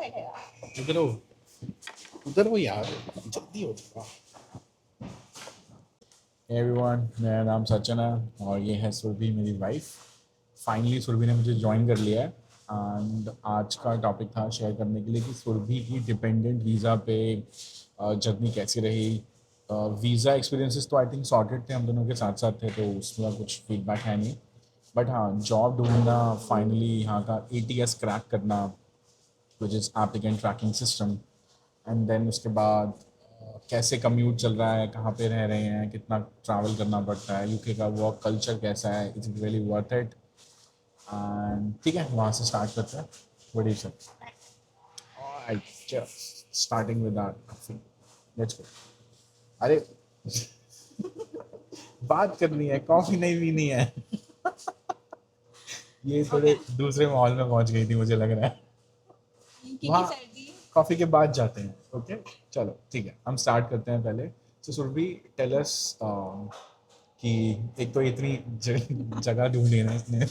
इधर हो, उधर हो यार, जल्दी हो जाएगा। Hey everyone, मेरा नाम सचिन है और ये है सुरभि मेरी वाइफ। फाइनली सुरभि ने मुझे ज्वाइन कर लिया है एंड आज का टॉपिक था शेयर करने के लिए कि सुरभि की डिपेंडेंट वीज़ा पे जर्नी कैसी रही। वीज़ा एक्सपीरियंसेस तो आई थिंक सॉर्टेड थे, हम दोनों के साथ साथ थे तो उसमें कुछ फीडबैक है नहीं। बट हाँ, जॉब ढूंढना, फाइनली यहाँ का ATS क्रैक करना which is applicant tracking system, and then उसके बाद कैसे कम्यूट चल रहा है, कहाँ पे रह रहे हैं, कितना ट्रैवल करना पड़ता है, यूके का वर्क कल्चर कैसा है, it's really worth it. And ठीक है, वहाँ से स्टार्ट करते हैं। व्हाट डू यू से? Alright, just starting with that, let's go. अरे बात करनी है, कॉफी नहीं पीनी है। ये थोड़े दूसरे माहौल में पहुंच गई थी मुझे लग रहा है। वहाँ कॉफी के बाद जाते हैं। ओके चलो ठीक है, हम स्टार्ट करते हैं पहले। सो सुरभि, टेल अस कि एक तो इतनी जगह ढूंढी है ना इसने,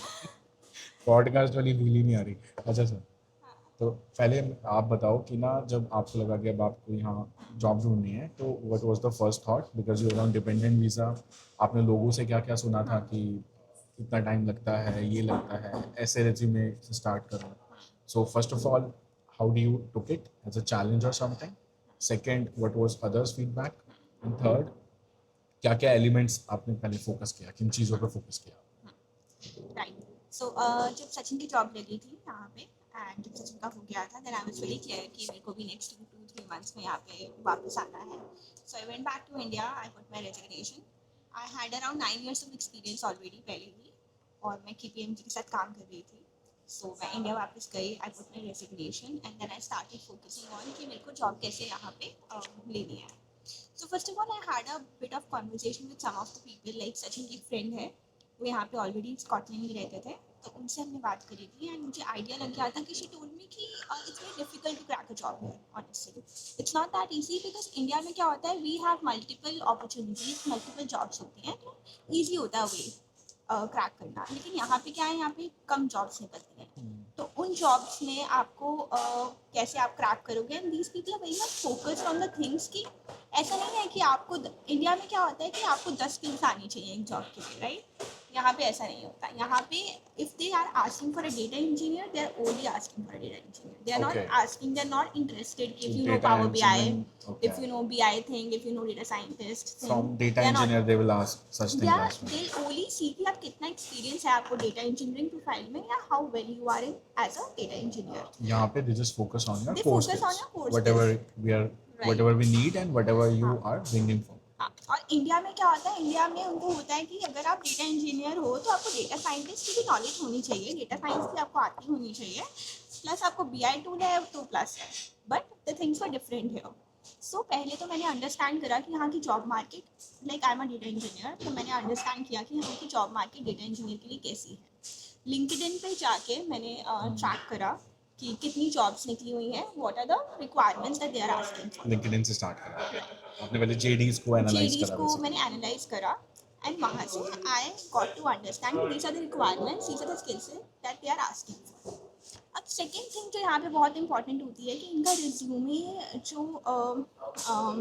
पॉडकास्ट वाली फील ही नहीं आ रही। अच्छा सर, तो पहले आप बताओ कि ना, जब आपको लगा कि अब आपको यहाँ जॉब ढूंढनी है तो what was the first thought, because you are on dependent visa. आपने लोगों से क्या क्या सुना था कि इतना टाइम लगता है, ये लगता है, ऐसे रेज्यूमे से स्टार्ट करो। सो first of all, how do you took it as a challenge or something? Second, what was others feedback? And third, क्या क्या एलिमेंट्स आपने पहले फोकस किया, किन चीज़ों पर फोकस किया? राइट सो जब सचिन की जॉब लगी थी यहाँ पे एंड जब सचिन का हो गया था then I was very clear कि मेरे को भी नेक्स्ट 2-3 मंथ्स में यहाँ पे वापस आना है। So I went back to India, I put my resignation. I had around 9 years of experience already पहले ही, और मैं KPMG के साथ काम कर रही थी। सो मैं इंडिया वापस गई, I put my resignation and then I started focusing on कि मेरे को जॉब कैसे यहाँ पे लेनी है। So first of all, I had a bit of conversation with some of the people, like Sachin की फ्रेंड है, वो यहाँ पे ऑलरेडी स्कॉटलैंड में रहते थे, तो उनसे हमने बात करी थी एंड मुझे आइडिया लग गया था कि शी टोल्ड मी कि it's very difficult to crack a job here. Honestly it's not that easy, because India में क्या होता है, we have multiple opportunities, multiple jobs होती हैं, तो ईजी होता है वे क्रैक करना। लेकिन यहाँ पे क्या है, यहाँ पे कम जॉब्स निकलती हैं, तो उन जॉब्स में आपको कैसे आप क्रैक करोगे। And these people are very much focused on the things कि ऐसा नहीं है कि आपको इंडिया में क्या होता है कि आपको 10 स्किल्स आनी चाहिए एक जॉब के लिए, राइट। यहाँ पे ऐसा नहीं होता। यहाँ पे if they are asking for a data engineer, they are only asking for a data engineer, they are not asking, they are not interested if you know power BI, if you know BI thing, if you know data scientist thing, From data engineer they will ask such things as well. they'll only see कि आप कितना experience है आपको data engineering profile में, या how well you are in as a data engineer. यहाँ पे they just focus on your They core focus on skills, your core whatever skills. we are, whatever we need and whatever you are bringing forward. हाँ, और India में क्या होता है, India में उनको होता है कि अगर आप डेटा इंजीनियर हो तो आपको डेटा साइंटिस्ट की भी नॉलेज होनी चाहिए, डेटा साइंस भी आपको आती होनी चाहिए, प्लस आपको BI टूल है तो प्लस है। But the things were different here. So पहले तो मैंने अंडरस्टैंड करा कि यहाँ की job market, like I am a data engineer, तो मैंने अंडरस्टैंड किया कि यहाँ की जॉब मार्केट डेटा इंजीनियर के लिए कैसी है। लिंक्डइन पे जाके मैंने ट्रैक करा कि कितनी जॉब्स निकली हुई हैं, what are the requirements that they are asking for. LinkedIn से स्टार्ट करा आपने, पहले JDs को एनालाइज JDs करा को basically. मैंने एनालाइज करा एंड वहाँ से I got to understand these are the requirements, these are the skills that they are asking for. अब सेकेंड थिंग जो यहाँ पे बहुत इंपॉर्टेंट होती है कि इनका रिज्यूमे जो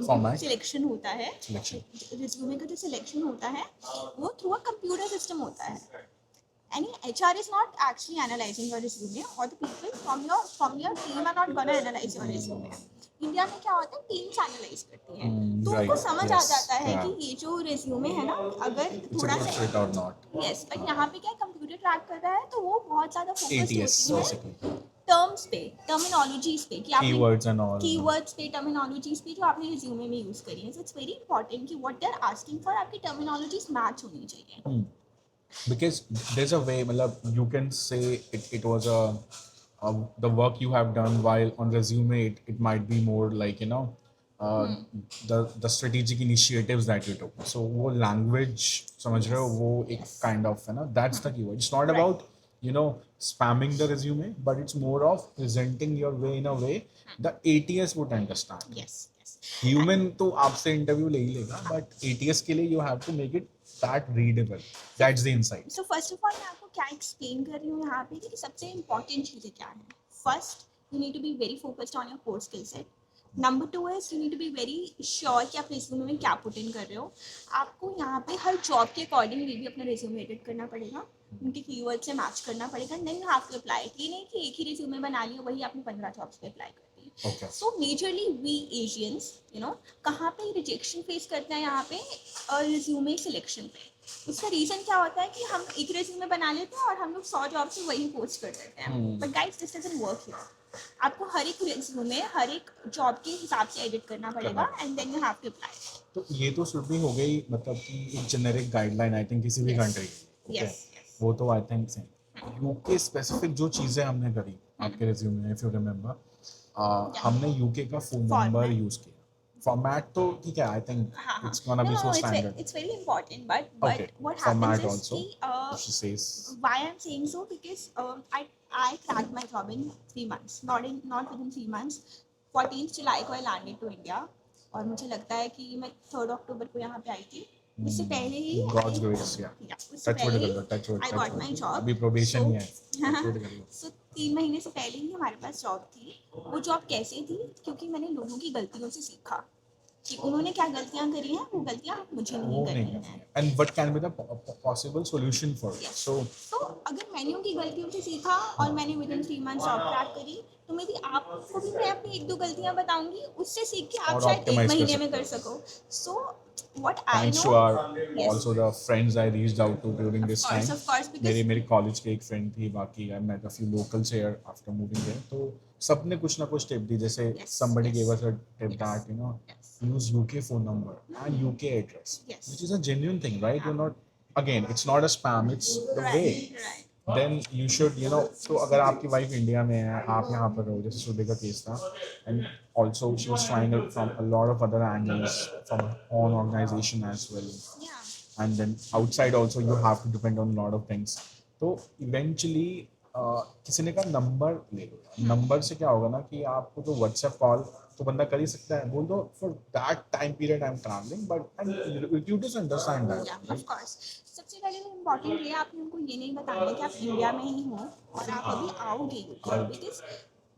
Format? सिलेक्शन होता है, Selection. रिज्यूमे का जो सिलेक्शन होता है वो थ्रू अ कंप्यूटर सिस्टम होता है। Any HR is not actually analyzing your resume, or the people from your team are not gonna analyze your resume. India में क्या होता है, टीम्स एनालाइज करती हैं, तो उनको समझ आ जाता है कि ये जो रिज्यूमे है ना, अगर थोड़ा सा यस, बट यहाँ पे क्या कंप्यूटर ट्रैक कर रहा है, तो वो बहुत ज्यादा फोकस होती है टर्म्स पे, टर्मिनोलॉजीज पे, कि आपने कीवर्ड्स पे, टर्मिनोलॉजीज पे जो आपने रिज्यूमे में यूज करी है। सो इट्स वेरी इंपॉर्टेंट कि what they are asking for आपकी टर्मिनोलॉजीज मैच होनी चाहिए। Because there's a way, matlab, you can say it was the work you have done, while on resume it might be more like, you know, the strategic initiatives that you took. So वो language समझ रहे हो, वो एक kind of है ना, that's the keyword. It's not about, you know, spamming the resume, but it's more of presenting your way in a way the ATS would understand. Yes. Human तो आपसे इंटरव्यू ले ही लेगा, बट ATS के लिए you have to make it that readable, that's the insight. So first of all मैं आपको क्या explain कर रही हूँ यहाँ पे कि सबसे इम्पोर्टेंट चीज़ें क्या हैं। First, you need to be very focused on your core skill set. Number 2 is you need to be very sure कि आप रिज्यूमे में क्या पुट इन कर रहे हो. आपको यहाँ पे हर जॉब के अकॉर्डिंगली भी अपना रिज्यूमे एडिट करना पड़ेगा, उनके कीवर्ड से मैच करना पड़ेगा. Then you have to apply. ये नहीं कि एक ही रिज्यूमे बना लिया वही आपने 15 जॉब्स पे अप्लाई कर दी. Okay. So majorly we Asians कहाँ पे रिजेक्शन फेस करते हैं यहाँ पे रिज्यूमे सिलेक्शन पे. उसका रीजन क्या होता है कि हम एक रिज्यूमे बना लेते हैं और हम लोग 100 जॉब से वही पोस्ट कर देते हैं. But guys this doesn't work here. आपको हर एक रिज्यूमे हर एक जॉब के हिसाब से एडिट करना पड़ेगा and then you have to apply. तो ये तो शुरू हो गई, मतलब कि एक जेनेरिक गाइडलाइन आई थिंक किसी भी कंट्री की. यस वो तो I think same. UK specific जो चीज़ें हमने करी आपके रिज्यूमे में, इफ यू रिमेंबर, हमने यूके का फोन नंबर यूज किया. फॉर्मेट तो ठीक है, I think it's gonna be so standard. It's very important, but Okay. what Format happens is also. She says why I'm saying so because I cracked my job in 3 months, not within 3 months. 14th July को I landed to India और मुझे लगता है कि मैं 3rd October को यहाँ पे आई थी. उससे पहले ही God's grace, yeah. उससे Touch wood पहले कर लो, touch wood, I touch got wood. my job. अभी प्रोबेशन ही है. हाँ. Touch wood कर लो. So 3 महीने से पहले ही हमारे पास जॉब थी. वो जॉब कैसे थी? क्योंकि मैंने लोगों की गलतियों से सीखा कि उन्होंने क्या गलतियां करी हैं, वो गलतियां मुझे नहीं वो करनी नहीं है. And what can be the possible solution for it. Yes. सो तो अगर मैंने उनकी गलतियों से सीखा और मैंने with in 3 months job crack करी, तो मेरी आपको भी मैं अपनी 1-2 गलतियां बताऊंगी, उससे सीख के आप और शायद 1 optimize कर महीने में सकते कर सको. So what I thanks no. To our also the friends I reached out to during this time. Of course because मेरी कॉलेज के एक फ्रेंड थी, बाकी I met a few locals here after moving there. तो सबने कुछ ना कुछ टिप दी. जैसे Yes, somebody yes. gave us a tip Yes. that Yes. use UK phone number and UK address, Yes. which is a genuine thing, right? You're not, again, it's not a spam, it's the way. Right. Then you should, तो अगर आपकी wife India में है, आप यहाँ पर रहो, जैसे सुबह का केस था, and also she was trying it from a lot of other angles, from her own organization as well, या and then outside also you have to depend on a lot of things. तो eventually किसी ने कहा number ले लो. Number से क्या होगा ना कि आपको तो व्हाट्सएप कॉल तो बंदा कर ही सकता है, बोल दो for that time period I am travelling, but and you just understand या दैट. Of course. सबसे पहले तो इम्पोर्टेंट ये आपने उनको ये नहीं बताना कि आप इंडिया में ही हो और आप अभी आओगे यूके. बिकॉज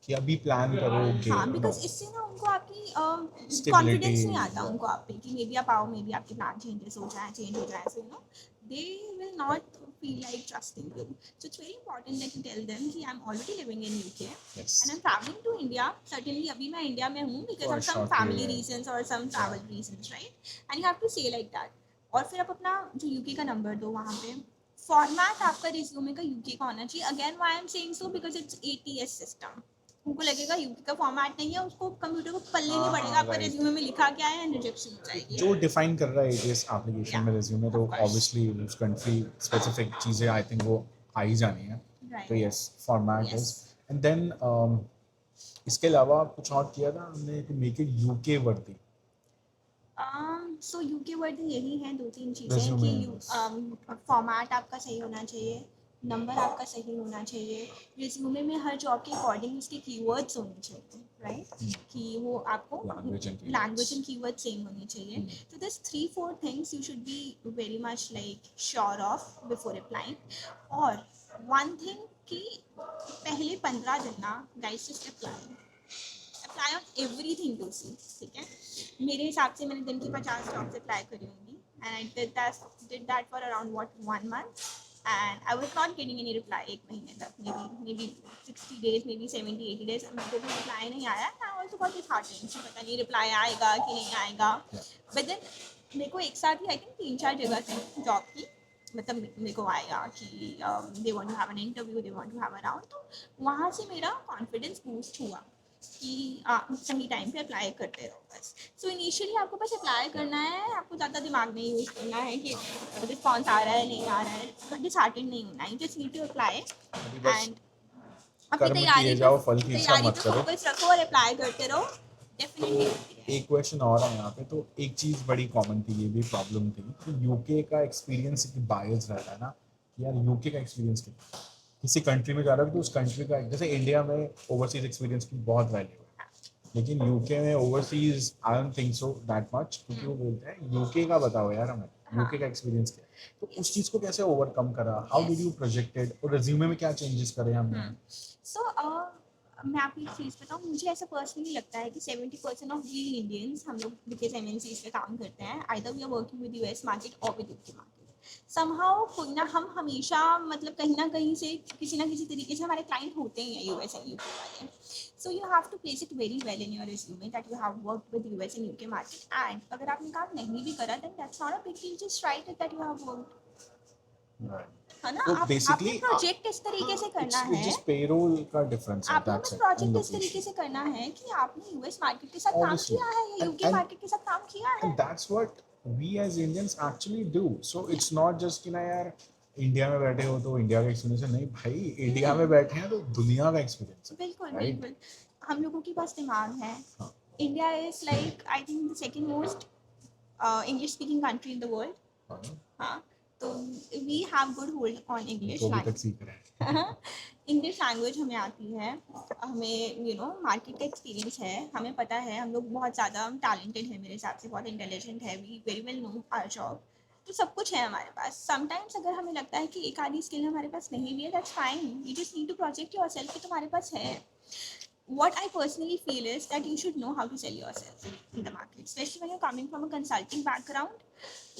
कि अभी प्लान करोगे. हाँ, बिकॉज इससे ना उनको आपकी Stability. कॉन्फिडेंस नहीं आता उनको आप पे कि मे बी आप आओ, मे बी आपके प्लान चेंज हो जाए. सो they will not feel like trusting you. So it's very important that you tell them कि I'm already living in UK Yes. and I'm traveling to India. Certainly अभी मैं India में हूँ because For of a some short family period. reasons or some travel reasons, right? And you have to say like that. और फिर आप अपना जो UK का नंबर दो वहाँ पे. फॉर्मेट आपका रिज्यूमे का यूके का होना चाहिए. Again why I am saying so because it's ATS system. उनको लगेगा यूके का फॉर्मेट नहीं है, उसको कंप्यूटर को पल्ले नहीं पड़ेगा आपका right. रिज्यूमे में लिखा क्या है एंड रिजेक्शन हो जाएगी. जो डिफाइन कर रहा है ATS एप्लीकेशन Yeah. में रिज्यूमे, तो Of course. ऑब्वियसली उस कंट्री स्पेसिफिक चीज़ें आई थिंक वो आ ही जानी है. Right. तो yes, format Yes. Is. And then इसके अलावा कुछ और किया था हमने कि मेक इट UK वर्दी. सो यूके वर्ड यही है 2-3 चीज़ें Resume, कि फॉर्मेट आपका सही होना चाहिए, नंबर आपका सही होना चाहिए, रिज्यूमे में हर जॉब के अकॉर्डिंग उसके कीवर्ड्स होने चाहिए, राइट? कि वो आपको Language and keywords. Language and keyword same होने चाहिए. तो this 3-4 things you should be very much like sure of before applying. और वन थिंग कि पहले 15 दिन ना guys just apply on everything to see. ठीक है, मेरे हिसाब से मैंने दिन की 50 जॉब्स अप्लाई करी होंगी and I did that for around 1 month and I was not getting any reply. एक महीने तक, maybe 60 days, maybe 70-80 days मेरे को कोई रिप्लाई नहीं आया. I also got disheartened कि पता नहीं रिप्लाई आएगा कि नहीं आएगा. But then मेरे को एक साथ ही आई थिंक 3-4 जगह से जॉब की मतलब मेरे को आया कि they want to have an interview, they want to have a round. तो वहाँ से मेरा कॉन्फिडेंस बूस्ट हुआ कि सही टाइम पे अप्लाई करते रहो बस. सो इनिशियली आपको बस अप्लाई करना है, आपको ज़्यादा दिमाग नहीं यूज़ करना है कि रिस्पॉन्स आ रहा है नहीं आ रहा है, डिसहार्टेंड नहीं होना है. Just need to apply and अपनी कर्म तैयारी किए जाओ, फल की इच्छा मत पे करो. फोकस रखो और अप्लाई करते रहो. डेफिनेटली होती है. एक क्वेश्चन और है यहाँ पे. तो एक चीज़ बड़ी कॉमन थी, ये भी प्रॉब्लम थी कि यूके का एक्सपीरियंस इतनी बायस रहता है ना कि यार यूके का एक्सपीरियंस कितना, किसी कंट्री में जा रहा है तो उस कंट्री का, जैसे इंडिया में ओवरसीज एक्सपीरियंस की बहुत वैल्यू है, लेकिन यूके में overseas I don't think so that much. क्योंकि वो बोलते हैं यूके का बताओ यार हमें, यूके का एक्सपीरियंस क्या है. तो उस चीज़ को कैसे ओवरकम करा, हाउ डिड यू प्रोजेक्टेड, और रिज्यूमे में क्या चेंजेस करे हमने. सो मैं आपको एक चीज़ बताऊँ, मुझे ऐसा पर्सनली लगता है कि 70% ऑफ वी इंडियंस, हम लोग बिकॉज एमएनसीज पे काम करते हैं, either we are working with US market और विद यूके मार्केट। समहाउ कोई ना, हम हमेशा मतलब कहीं ना कहीं से किसी ना किसी तरीके से हमारे क्लाइंट होते ही हैं यूएस एंड यूके वाले। So you have to place it very well in your resume that you have worked with US and UK market, and अगर आपने काम नहीं भी करा then that's not a big deal, just write it that you have worked, Right. है ना। So आप आपने basically, प्रोजेक्ट इस तरीके से करना it's है, just payroll का difference है, आपने that's बस it, and प्रोजेक्ट इस तरीके location. से करना है कि आपने यूएस मार्केट के साथ काम Obviously, किया है या and यूके and मार्केट के साथ काम किया है। and that's what we as Indians actually do. So it's not just कि ना यार इंडिया में बैठे हो तो इंडिया का एक्सपीरियंस है, नहीं भाई, इंडिया में बैठे हैं तो दुनिया का एक्सपीरियंस है, बिल्कुल राइट? बिल्कुल, हम लोगों के पास दिमाग है। हाँ, India is like I think the second most English speaking country in the world. हाँ, हाँ, तो we have good hold on English तो अभी तक लैंग्वेज। सीख रहे हैं. इंग्लिश लैंग्वेज हमें आती है, हमें मार्केट का एक्सपीरियंस है, हमें पता है हम लोग बहुत ज़्यादा टैलेंटेड है, मेरे हिसाब से बहुत इंटेलिजेंट है, we very well know our job, तो सब कुछ है हमारे पास। समटाइम्स अगर हमें लगता है कि एक आधी स्किल हमारे पास नहीं भी है, that's fine, you just need to project yourself कि तुम्हारे पास है। What I personally feel is that you should know how to sell yourself in the market, especially when you're coming from a consulting background.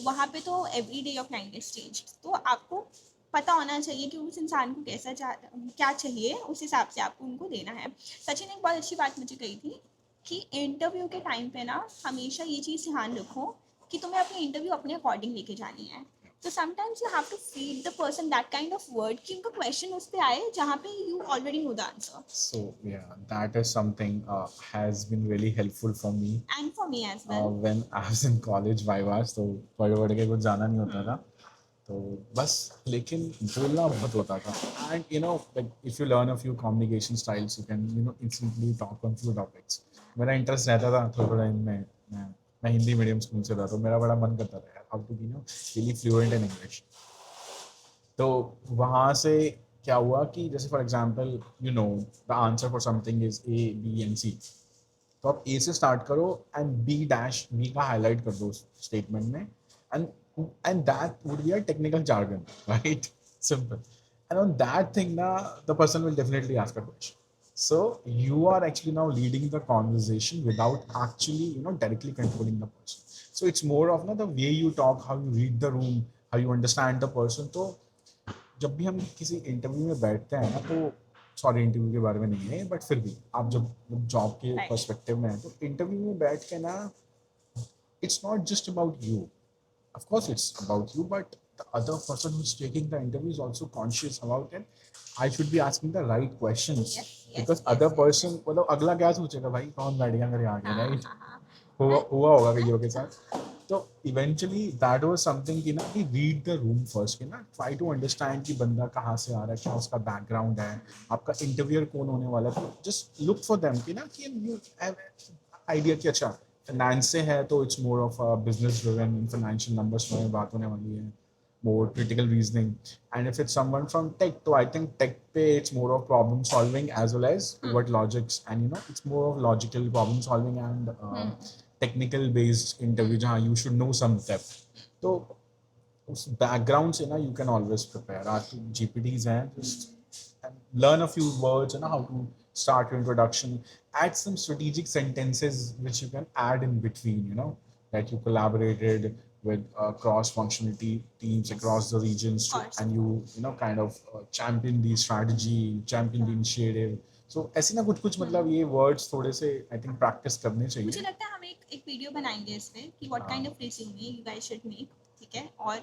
वहाँ पे तो every day your client is changed, तो आपको पता होना चाहिए कि उस इंसान को क्या चाहिए, उस हिसाब से आपको उनको देना है। सचिन ने एक बहुत अच्छी बात मुझे कही थी कि इंटरव्यू के टाइम पे ना हमेशा ये चीज़ ध्यान रखो कि तुम्हें अपनी इंटरव्यू अपने अकॉर्डिंग लेके जानी है। तो sometimes you have to feed the person that kind of word कि उनका क्वेश्चन उस पे आए जहाँ पे you already know the answer. So yeah, that is something has been really helpful for me And for me as well. when I was in college vivas, तो पढ़ पढ़ के कुछ जाना नहीं होता था, तो बस लेकिन बोलना बहुत होता था. And you know like if you learn a few communication styles you can instantly talk on few topics. मेरा इंटरेस्ट रहता था थोड़ा थोड़ा इनमें. मैं हिंदी मीडियम स्कूल से था, तो मेरा बड़ा मन करता था यार how to be really fluent in English. तो वहाँ से क्या हुआ कि जैसे for example the answer for something is a b and c, तो आप ए से स्टार्ट करो एंड बी डैश बी का हाईलाइट कर दो उस स्टेटमेंट में, and that would be a technical jargon, right? Simple. And on that thing ना the person will definitely ask a question. So you are actually now leading the conversation without actually directly controlling the person. So it's more of the way you talk, how you read the room, how you understand the person. तो जब भी हम किसी interview में बैठते हैं ना, तो सॉरी इंटरव्यू के बारे में नहीं है बट फिर भी आप जब जॉब के Right. पर्सपेक्टिव में हैं तो इंटरव्यू में बैठ के ना it's not just about you. Of course it's about you, but the other person who's taking the interview is also conscious about it. I should be asking the right questions. Yes, yes, Because yes, other yes. person मतलब अगला क्या सोचेगा, भाई कौन बैठ गया मेरे आगे, हाँ राइट? हाँ हाँ। हुआ होगा कईयों के साथ. तो इवेंचुअली दैट वाज समथिंग कि ना कि रीड द रूम फर्स्ट, कि ना ट्राई टू अंडरस्टैंड कि बंदा कहाँ से आ रहा है, क्या उसका बैकग्राउंड है, आपका इंटरव्यूअर कौन होने वाला है. तो जस्ट लुक फॉर देम कि ना कि यू हैव आइडिया कि अच्छा फाइनेंस से है तो it's more of a business driven, in financial numbers में बात होने वाली है, more critical reasoning. And if it's someone from tech, so I think tech pay it's more of problem solving as well as what logics, and it's more of logical problem solving and technical based interview जहाँ you should know some depth. तो उस background से ना you can always prepare. आज तो GPTs हैं, just learn a few words and how to start your introduction. Add some strategic sentences which you can add in between. That you collaborated with cross-functional teams across the regions, course. and kind of champion the strategy, champion the initiative. So ऐसे ना कुछ मतलब ये words थोड़े से I think practice करने मुझे चाहिए. लगता है हम एक वीडियो बनाएंगे इस पे कि what kind of resume you guys should make, ठीक है, और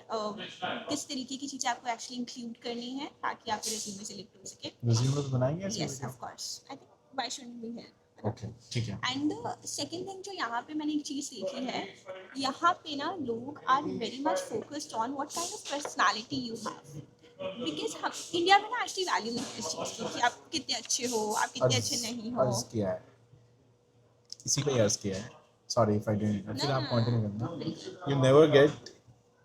किस तरीके की चीजें आपको एक्चुअली इंक्लूड करनी है ताकि आपके रिज्यूमे सेलेक्ट हो सके। Resume बनाएंगे ऐसे yes video? Of course, I think why shouldn't we help. Okay, ठीक है. एंड सेकेंड थिंग जो यहाँ पे मैंने एक चीज़ देखी है, यहाँ पे ना लोग are very much focused on what kind of personality you have, because हम इंडिया में ना एक्चुअली वैल्यू नहीं है इस चीज़ की कि आप कितने अच्छे हो, आप कितने अच्छे नहीं हो। अर्ज किया है, इसी पे अर्ज किया है. Sorry if I didn't. फिर आप कंटिन्यू करना. You never get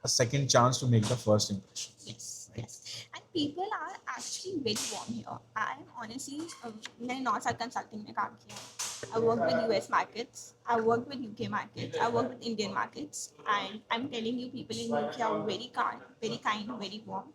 a second chance to make the first impression. Yes, yes. And people are actually very warm here. I am honestly, मैंने 9 साल कंसल्टिंग में काम किया. I work with US markets, I work with UK markets, I work with Indian markets, and I'm telling you, people in UK are very kind, very warm.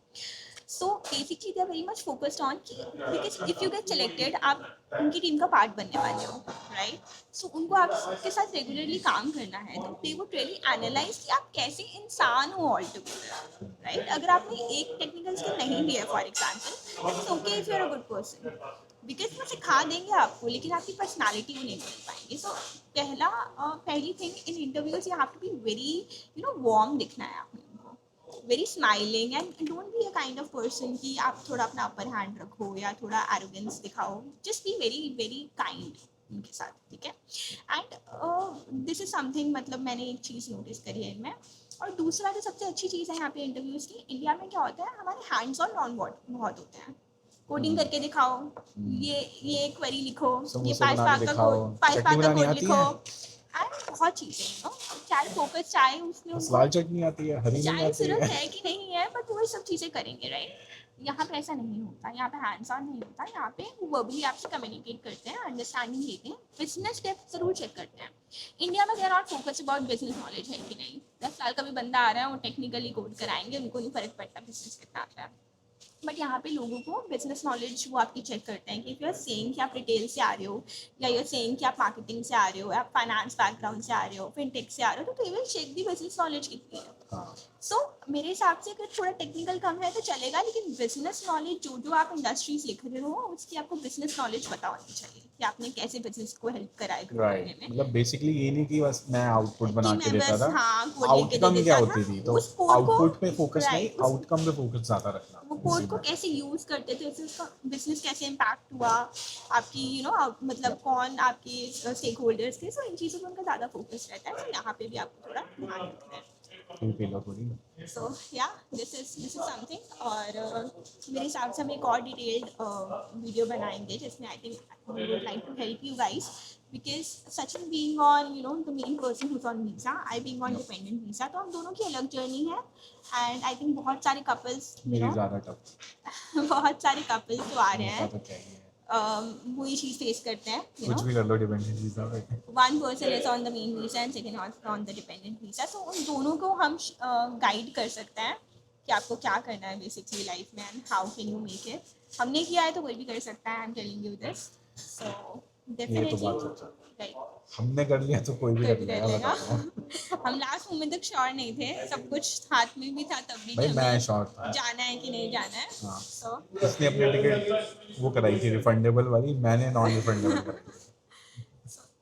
So basically they are very much focused on कि because if you get selected आप उनकी team का part बनने वाले हो, right? सो उनको आपके साथ रेगुलरली काम करना है, तो दे वुड रियली एनालाइज कि आप कैसे इंसान हो ऑल टुगेदर, राइट? अगर आपने एक टेक्निकल स्किल नहीं भी है for example, it's okay if you are a good person, because वो सिखा देंगे आपको, लेकिन आपकी पर्सनालिटी वो नहीं बन पाएंगे। सो पहली thing in interviews you have to be very warm दिखना है आपको, very smiling, and don't be a kind of person कि आप थोड़ा अपना अपर हैंड रखो या थोड़ा एरोगेंस दिखाओ। Just be very very kind उनके साथ, ठीक है? एंड दिस इज समथिंग, मतलब मैंने एक चीज़ नोटिस करी है इनमें। और दूसरा जो सबसे अच्छी चीज़ है यहाँ पे इंटरव्यूज़ की, इंडिया में क्या होता है, हमारे हैंड्स ऑन नॉन बहुत होते हैं। कोडिंग करके दिखाओ, ये क्वेरी लिखो, ये समोसे बना के दिखाओ, पाइस चटनी का बनानी कोड आती लिखो, है, एंड बहुत चीज़ें चाहे फोकस चाहे उसमें बस उनको लाल चटनी आती है, हरी नहीं चाहे आती सिर्फ है। है कि नहीं है, बट वो सब चीज़ें करेंगे, राइट? यहाँ पे ऐसा नहीं होता, यहाँ पे हैंड्स ऑन नहीं होता, यहाँ पे वर्बली आपसे कम्युनिकेट करते हैं, अंडरस्टैंडिंग लेते हैं, बिजनेस डेप्थ जरूर चेक करते हैं। इंडिया में there are focus about business knowledge है कि नहीं। 10 साल का भी बंदा आ रहा है, वो टेक्निकली कोड कराएंगे, उनको नहीं फर्क पड़ता बिजनेस कितना आता है। बट यहाँ पे लोगों को बिजनेस नॉलेज वो आपकी चेक करते हैं कि इफ यू आर सेइंग कि आप रिटेल से आ रहे हो, या यू आर सेइंग कि आप मार्केटिंग से आ रहे हो, या आप फाइनेंस बैकग्राउंड से आ रहे हो, फिनटेक से आ रहे हो, तो they will check the business knowledge कितनी है। हाँ, सो मेरे हिसाब से अगर थोड़ा टेक्निकल कम है तो चलेगा, लेकिन बिजनेस नॉलेज जो आप इंडस्ट्रीज लिख रहे हो, उसकी आपको बिजनेस नॉलेज पता होनी चाहिए कि आपने कैसे बिजनेस को हेल्प करा है ग्रो करने राइट। में। मतलब बेसिकली ये नहीं कि बस मैं आउटपुट कि बना के मैं देता बस था, हाँ कोड लिख के दे आउटकम क्या देता था, होती थी, तो उस कोड को, आउटपुट पे फोकस नहीं, राइट, आउटकम पे फोकस ज्यादा रखना वो इसी कोड को में। कैसे यूज करते थे, उससे उसका बिजनेस कैसे इम्पैक्ट हुआ, आपकी मतलब कौन आपके स्टेक होल्डर्स थे। सो इन चीज़ों पर उनका ज़्यादा फोकस रहता है, तो यहाँ पे भी आपको थोड़ा ध्यान रखना है। फिर पी लो थोड़ी। सो या दिस इज समथिंग। और मेरे हिसाब से हम एक और डिटेल्ड वीडियो बनाएंगे जिसमें I think we would like to help you guys, because Sachin being on the main person who's on visa, I being on dependent visa, तो हम दोनों की अलग जर्नी है। एंड आई थिंक बहुत सारे कपल्स मेरी ज्यादा टफ, बहुत सारे कपल्स जो आ रहे मेरा हैं तो क्या ही है, वही चीज़ फेस करते हैं, कुछ भी कर लो डिपेंडेंट वीजा पे। one person is on the main visa and second on the dependent visa, तो उन दोनों को हम गाइड कर सकते हैं कि आपको क्या करना है बेसिकली लाइफ में, and how can you make it. हमने किया है तो कोई भी कर सकता है, I am telling you this. So ये तो डेफिनेटली बात सच है, राइट, हमने कर लिया तो कोई भी कोई कर भी कर लेगा, लेगा। बताओ। हम लास्ट मोमेंट तक श्योर नहीं थे, सब कुछ हाथ में भी था तब भी भाई कि मैं हमें शॉर्ट था, जाना है कि नहीं जाना है। हाँ। सो इसने अपनी टिकट वो कराई थी रिफंडेबल वाली, मैंने नॉन रिफंडेबल कराई।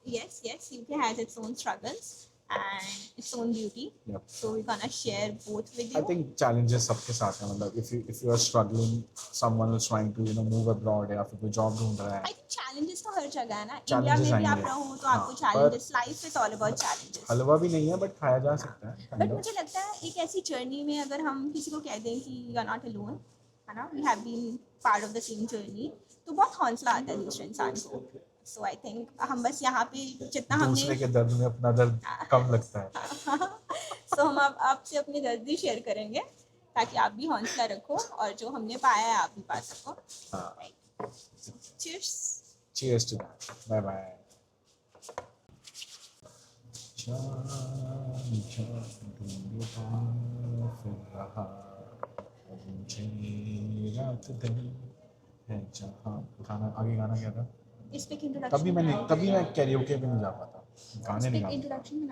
yes, UK has its own struggles and its own beauty. Yep. So we're gonna share both with I you. think challenges सबके साथ हैं, मतलब if you are struggling, someone is trying to move abroad या फिर कोई job ढूंढ रहा I है, think challenges तो हर जगह है ना, इंडिया challenges में भी आप आएंगे, रहो तो हाँ, आपको पर challenges, life is all about challenges. हलवा भी नहीं है बट खाया जा सकता है बट kind of। मुझे लगता है एक ऐसी जर्नी में अगर हम किसी को कह दें कि यू आर नॉट अलोन, है ना, we have been part of the same journey, तो बहुत हौसला आता है दूसरे इंसान को। सो आई थिंक हम बस यहाँ पे जितना दूसरे हमने के दर्द में अपना दर्द कम लगता है। सो हम आपसे अपनी दर्द भी शेयर करेंगे ताकि आप भी हौसला रखो और जो हमने पाया है आप भी पा सको। हाँ, Cheers. cheers to that, bye bye। रात दिन है जहाँ, गाना आगे, गाना क्या था? इस पे इंट्रोडक्शन तभी मैं कैरियोके पे नहीं जा पाता, गाने नहीं इस पे गा पाता। इंट्रोडक्शन